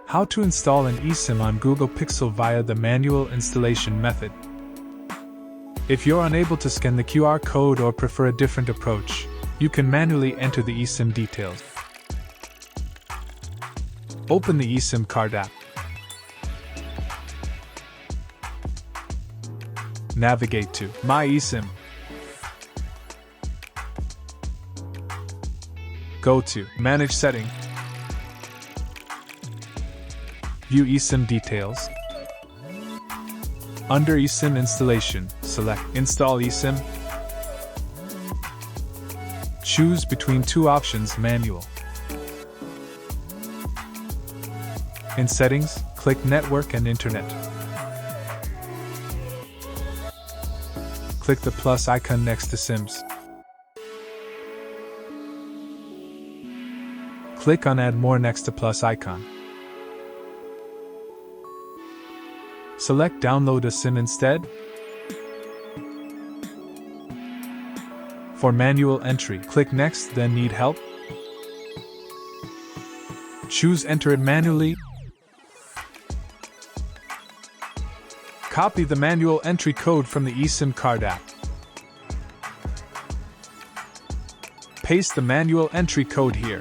How to install an eSIM on Google Pixel via the manual installation method. If you're unable to scan the QR code or prefer a different approach, you can manually enter the eSIM details. Open the eSIMCard app. Navigate to My eSIM. Go to Manage Setting. View eSIM details. Under eSIM installation, select Install eSIM. Choose between two options: Manual. In Settings, click Network and Internet. Click the plus icon next to SIMs. Click on Add More next to plus icon. Select Download a SIM instead. For manual entry, click Next, then Need Help? Choose Enter it manually. Copy the manual entry code from the eSIMCard app. Paste the manual entry code here.